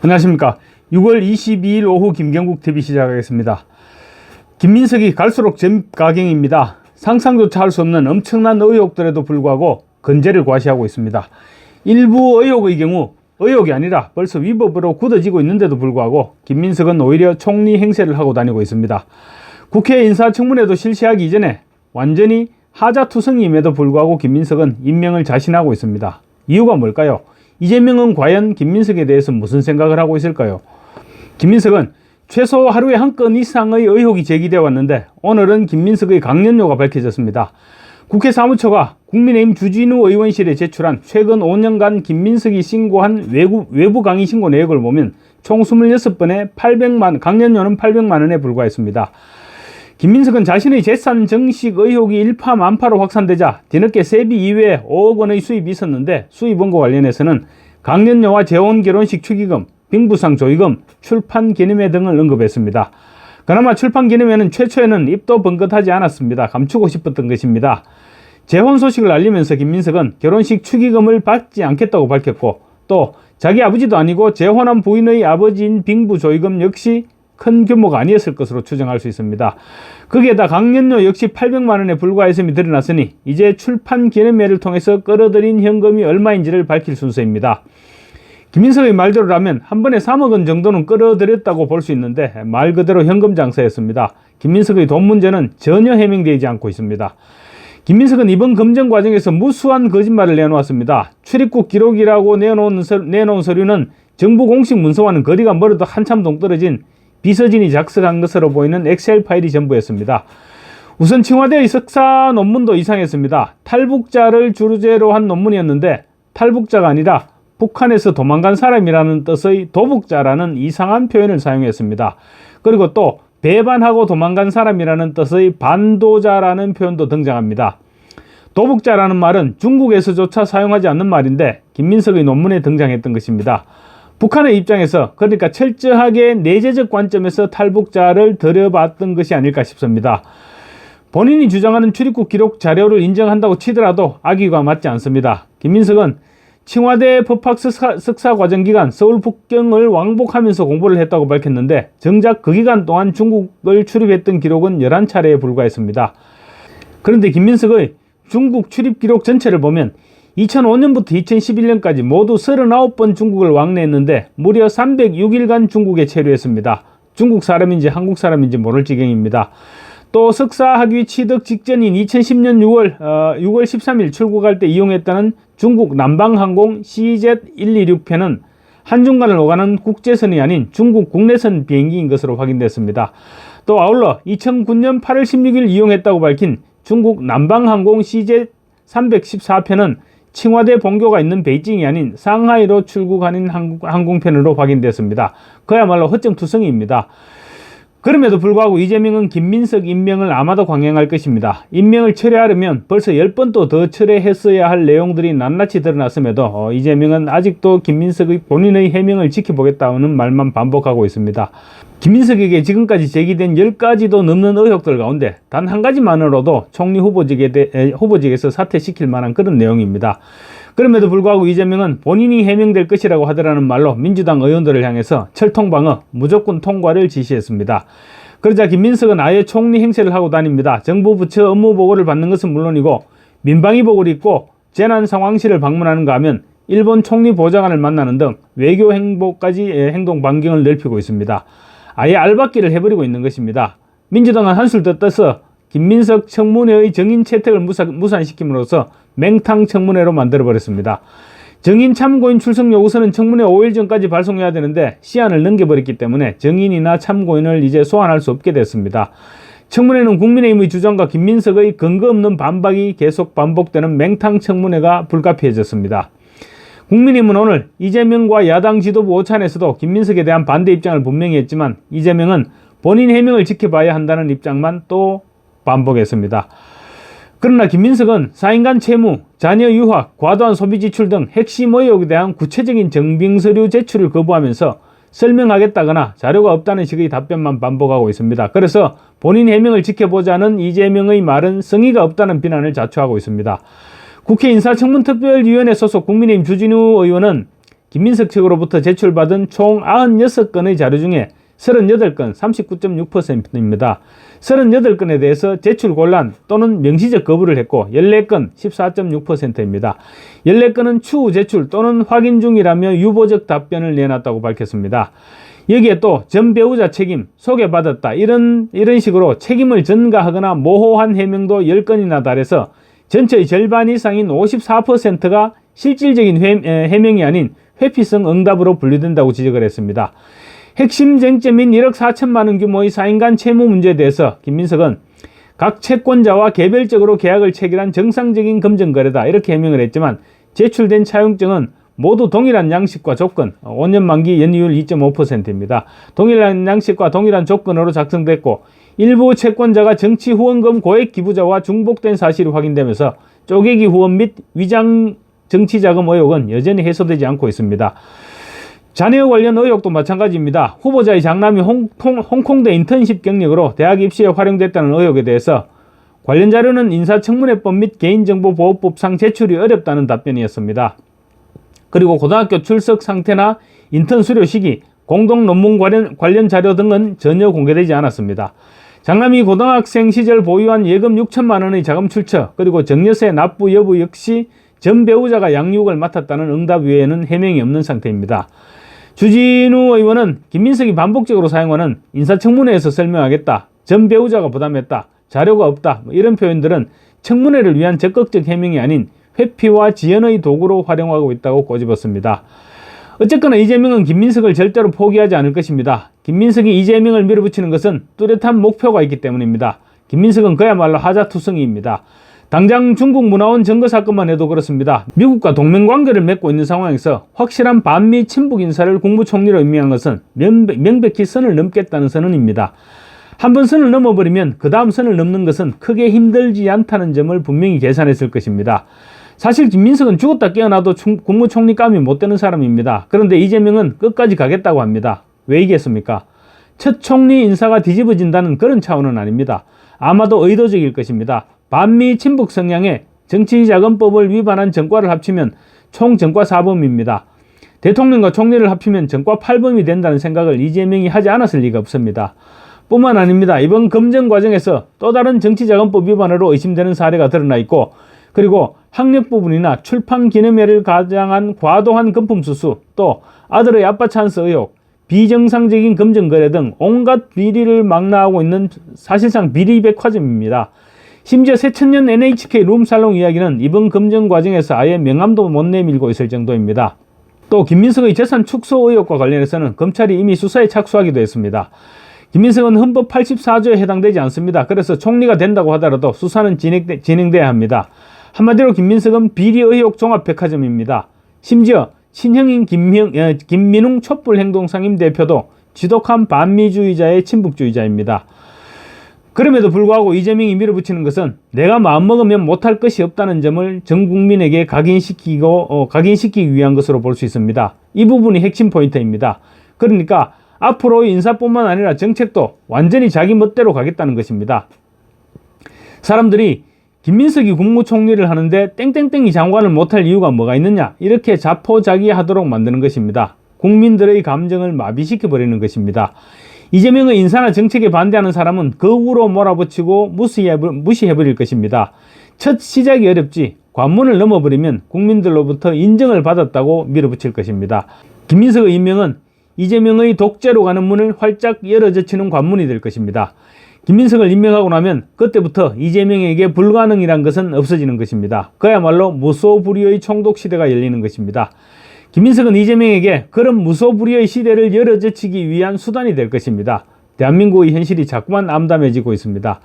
안녕하십니까. 6월 22일 오후 김경국 TV 시작하겠습니다. 김민석이 갈수록 잼가경입니다. 상상조차 할 수 없는 엄청난 의혹들에도 불구하고 건재를 과시하고 있습니다. 일부 의혹의 경우 의혹이 아니라 벌써 위법으로 굳어지고 있는데도 불구하고 김민석은 오히려 총리 행세를 하고 다니고 있습니다. 국회 인사청문회도 실시하기 이전에 완전히 하자투성임에도 불구하고 김민석은 임명을 자신하고 있습니다. 이유가 뭘까요? 이재명은 과연 김민석에 대해서 무슨 생각을 하고 있을까요? 김민석은 최소 하루에 한 건 이상의 의혹이 제기되어 왔는데 오늘은 김민석의 강연료가 밝혀졌습니다. 국회 사무처가 국민의힘 주진우 의원실에 제출한 최근 5년간 김민석이 신고한 외부 강의 신고 내역을 보면 총 26번에 강연료는 800만 원에 불과했습니다. 김민석은 자신의 재산 정식 의혹이 일파만파로 확산되자 뒤늦게 세비 이외에 5억 원의 수입이 있었는데 수입원과 관련해서는 강연료와 재혼 결혼식 축의금, 빙부상 조의금, 출판 기념회 등을 언급했습니다. 그나마 출판 기념회는 최초에는 입도 번긋하지 않았습니다. 감추고 싶었던 것입니다. 재혼 소식을 알리면서 김민석은 결혼식 축의금을 받지 않겠다고 밝혔고 또 자기 아버지도 아니고 재혼한 부인의 아버지인 빙부 조의금 역시 큰 규모가 아니었을 것으로 추정할 수 있습니다. 거기에다 강연료 역시 800만 원에 불과했음이 드러났으니 이제 출판 기념회를 통해서 끌어들인 현금이 얼마인지를 밝힐 순서입니다. 김민석의 말대로라면 한 번에 3억 원 정도는 끌어들였다고 볼 수 있는데 말 그대로 현금 장사였습니다. 김민석의 돈 문제는 전혀 해명되지 않고 있습니다. 김민석은 이번 검증 과정에서 무수한 거짓말을 내놓았습니다. 출입국 기록이라고 내놓은 서류는 정부 공식 문서와는 거리가 멀어도 한참 동떨어진 비서진이 작성한 것으로 보이는 엑셀 파일이 전부였습니다. 우선 청와대의 석사 논문도 이상했습니다. 탈북자를 주제로 한 논문이었는데 탈북자가 아니라 북한에서 도망간 사람이라는 뜻의 도북자라는 이상한 표현을 사용했습니다. 그리고 또 배반하고 도망간 사람이라는 뜻의 반도자라는 표현도 등장합니다. 도북자라는 말은 중국에서조차 사용하지 않는 말인데 김민석의 논문에 등장했던 것입니다. 북한의 입장에서 그러니까 철저하게 내재적 관점에서 탈북자를 들여봤던 것이 아닐까 싶습니다. 본인이 주장하는 출입국 기록 자료를 인정한다고 치더라도 악의가 맞지 않습니다. 김민석은 청와대 법학 석사 과정 기간 서울 북경을 왕복하면서 공부를 했다고 밝혔는데 정작 그 기간 동안 중국을 출입했던 기록은 11차례에 불과했습니다. 그런데 김민석의 중국 출입 기록 전체를 보면 2005년부터 2011년까지 모두 39번 중국을 왕래했는데 무려 306일간 중국에 체류했습니다. 중국 사람인지 한국 사람인지 모를 지경입니다. 또 석사학위 취득 직전인 2010년 6월 13일 출국할 때 이용했다는 중국 남방항공 CZ126편은 한중간을 오가는 국제선이 아닌 중국 국내선 비행기인 것으로 확인됐습니다. 또 아울러 2009년 8월 16일 이용했다고 밝힌 중국 남방항공 CZ314편은 청와대 본교가 있는 베이징이 아닌 상하이로 출국하는 항공편으로 확인됐습니다. 그야말로 허점투성이입니다. 그럼에도 불구하고 이재명은 김민석 임명을 아마도 강행할 것입니다. 임명을 철회하려면 벌써 10번도 더 철회했어야 할 내용들이 낱낱이 드러났음에도 이재명은 아직도 김민석의 본인의 해명을 지켜보겠다는 말만 반복하고 있습니다. 김민석에게 지금까지 제기된 10가지도 넘는 의혹들 가운데 단 한 가지만으로도 총리 후보직에서 사퇴시킬 만한 그런 내용입니다. 그럼에도 불구하고 이재명은 본인이 해명될 것이라고 하더라는 말로 민주당 의원들을 향해서 철통방어, 무조건 통과를 지시했습니다. 그러자 김민석은 아예 총리 행세를 하고 다닙니다. 정부 부처 업무 보고를 받는 것은 물론이고 민방위복을 입고 재난상황실을 방문하는가 하면 일본 총리 보좌관을 만나는 등 외교 행보까지 행동 반경을 넓히고 있습니다. 아예 알박기를 해버리고 있는 것입니다. 민주당은 한술 더 떠서 김민석 청문회의 정인 채택을 무산시킴으로써 맹탕 청문회로 만들어버렸습니다. 정인 참고인 출석 요구서는 청문회 5일 전까지 발송해야 되는데 시한을 넘겨버렸기 때문에 정인이나 참고인을 이제 소환할 수 없게 됐습니다. 청문회는 국민의힘의 주장과 김민석의 근거 없는 반박이 계속 반복되는 맹탕 청문회가 불가피해졌습니다. 국민의힘은 오늘 이재명과 야당 지도부 오찬에서도 김민석에 대한 반대 입장을 분명히 했지만 이재명은 본인 해명을 지켜봐야 한다는 입장만 또 반복했습니다. 그러나 김민석은 4인간 채무, 자녀 유학, 과도한 소비 지출 등 핵심 의혹에 대한 구체적인 증빙서류 제출을 거부하면서 설명하겠다거나 자료가 없다는 식의 답변만 반복하고 있습니다. 그래서 본인 해명을 지켜보자는 이재명의 말은 성의가 없다는 비난을 자초하고 있습니다. 국회 인사청문특별위원회 소속 국민의힘 주진우 의원은 김민석 측으로부터 제출받은 총 96건의 자료 중에 38건 39.6%입니다. 38건에 대해서 제출 곤란 또는 명시적 거부를 했고 14건 14.6%입니다. 14건은 추후 제출 또는 확인 중이라며 유보적 답변을 내놨다고 밝혔습니다. 여기에 또 전 배우자 책임, 소개받았다 이런 식으로 책임을 전가하거나 모호한 해명도 10건이나 달해서 전체의 절반 이상인 54%가 실질적인 해명이 아닌 회피성 응답으로 분류된다고 지적을 했습니다. 핵심 쟁점인 1억 4천만 원 규모의 4인 간 채무 문제에 대해서 김민석은 각 채권자와 개별적으로 계약을 체결한 정상적인 금전거래다 이렇게 해명을 했지만 제출된 차용증은 모두 동일한 양식과 조건, 5년 만기 연이율 2.5%입니다. 동일한 양식과 동일한 조건으로 작성됐고 일부 채권자가 정치 후원금 고액 기부자와 중복된 사실이 확인되면서 쪼개기 후원 및 위장 정치자금 의혹은 여전히 해소되지 않고 있습니다. 자녀 관련 의혹도 마찬가지입니다. 후보자의 장남이 홍콩대 인턴십 경력으로 대학 입시에 활용됐다는 의혹에 대해서 관련 자료는 인사청문회법 및 개인정보보호법상 제출이 어렵다는 답변이었습니다. 그리고 고등학교 출석 상태나 인턴 수료 시기, 공동 논문 관련 자료 등은 전혀 공개되지 않았습니다. 장남이 고등학생 시절 보유한 예금 6천만 원의 자금 출처, 그리고 정려세 납부 여부 역시 전 배우자가 양육을 맡았다는 응답 외에는 해명이 없는 상태입니다. 주진우 의원은 김민석이 반복적으로 사용하는 인사청문회에서 설명하겠다, 전 배우자가 부담했다, 자료가 없다 이런 표현들은 청문회를 위한 적극적 해명이 아닌 회피와 지연의 도구로 활용하고 있다고 꼬집었습니다. 어쨌거나 이재명은 김민석을 절대로 포기하지 않을 것입니다. 김민석이 이재명을 밀어붙이는 것은 뚜렷한 목표가 있기 때문입니다. 김민석은 그야말로 하자투성이입니다. 당장 중국 문화원 증거 사건만 해도 그렇습니다. 미국과 동맹관계를 맺고 있는 상황에서 확실한 반미 친북 인사를 국무총리로 임명한 것은 명백히 선을 넘겠다는 선언입니다. 한번 선을 넘어버리면 그 다음 선을 넘는 것은 크게 힘들지 않다는 점을 분명히 계산했을 것입니다. 사실 김민석은 죽었다 깨어나도 국무총리감이 못 되는 사람입니다. 그런데 이재명은 끝까지 가겠다고 합니다. 왜 이겠습니까? 첫 총리 인사가 뒤집어진다는 그런 차원은 아닙니다. 아마도 의도적일 것입니다. 반미 친북 성향의 정치자금법을 위반한 전과를 합치면 총 전과 4범입니다. 대통령과 총리를 합치면 전과 8범이 된다는 생각을 이재명이 하지 않았을 리가 없습니다. 뿐만 아닙니다. 이번 검증 과정에서 또 다른 정치자금법 위반으로 의심되는 사례가 드러나 있고, 그리고 학력 부분이나 출판 기념회를 가장한 과도한 금품 수수, 또 아들의 아빠 찬스 의혹, 비정상적인 금전 거래 등 온갖 비리를 망라하고 있는 사실상 비리 백화점입니다. 심지어 새천년 NHK 룸살롱 이야기는 이번 검증 과정에서 아예 명함도 못 내밀고 있을 정도입니다. 또 김민석의 재산 축소 의혹과 관련해서는 검찰이 이미 수사에 착수하기도 했습니다. 김민석은 헌법 84조에 해당되지 않습니다. 그래서 총리가 된다고 하더라도 수사는 진행돼야 합니다. 한마디로 김민석은 비리 의혹 종합 백화점입니다. 심지어 친형인 김민웅 촛불행동상임 대표도 지독한 반미주의자의 친북주의자입니다. 그럼에도 불구하고 이재명이 밀어붙이는 것은 내가 마음먹으면 못할 것이 없다는 점을 전 국민에게 각인시키기 위한 것으로 볼 수 있습니다. 이 부분이 핵심 포인트입니다. 그러니까 앞으로의 인사뿐만 아니라 정책도 완전히 자기 멋대로 가겠다는 것입니다. 사람들이 김민석이 국무총리를 하는데 땡땡땡이 장관을 못할 이유가 뭐가 있느냐, 이렇게 자포자기하도록 만드는 것입니다. 국민들의 감정을 마비시켜버리는 것입니다. 이재명의 인사나 정책에 반대하는 사람은 거꾸로 몰아붙이고 무시해버릴 것입니다. 첫 시작이 어렵지 관문을 넘어버리면 국민들로부터 인정을 받았다고 밀어붙일 것입니다. 김민석의 임명은 이재명의 독재로 가는 문을 활짝 열어젖히는 관문이 될 것입니다. 김민석을 임명하고 나면 그때부터 이재명에게 불가능이란 것은 없어지는 것입니다. 그야말로 무소불위의 총독시대가 열리는 것입니다. 김민석은 이재명에게 그런 무소불위의 시대를 열어젖히기 위한 수단이 될 것입니다. 대한민국의 현실이 자꾸만 암담해지고 있습니다.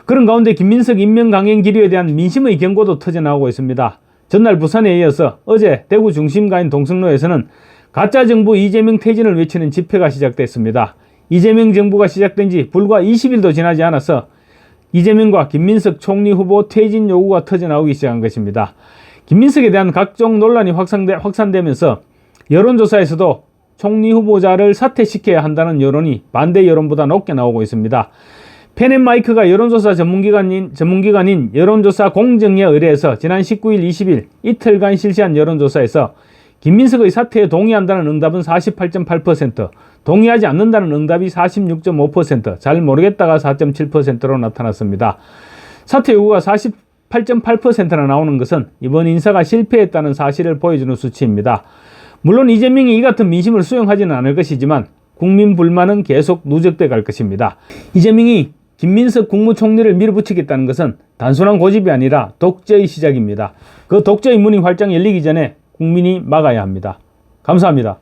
그런 가운데 김민석 임명 강행 기류에 대한 민심의 경고도 터져나오고 있습니다. 전날 부산에 이어서 어제 대구 중심가인 동성로에서는 가짜정부 이재명 퇴진을 외치는 집회가 시작됐습니다. 이재명 정부가 시작된 지 불과 20일도 지나지 않아서 이재명과 김민석 총리 후보 퇴진 요구가 터져나오기 시작한 것입니다. 김민석에 대한 각종 논란이 확산되면서 여론조사에서도 총리 후보자를 사퇴시켜야 한다는 여론이 반대 여론보다 높게 나오고 있습니다. 펜앤마이크가 여론조사 전문기관인 여론조사 공정에 의뢰해서 지난 19일, 20일 이틀간 실시한 여론조사에서 김민석의 사퇴에 동의한다는 응답은 48.8%, 동의하지 않는다는 응답이 46.5%, 잘 모르겠다가 4.7%로 나타났습니다. 사퇴 요구가 48.8%나 나오는 것은 이번 인사가 실패했다는 사실을 보여주는 수치입니다. 물론 이재명이 이 같은 민심을 수용하지는 않을 것이지만 국민 불만은 계속 누적돼 갈 것입니다. 이재명이 김민석 국무총리를 밀어붙이겠다는 것은 단순한 고집이 아니라 독재의 시작입니다. 그 독재의 문이 활짝 열리기 전에 국민이 막아야 합니다. 감사합니다.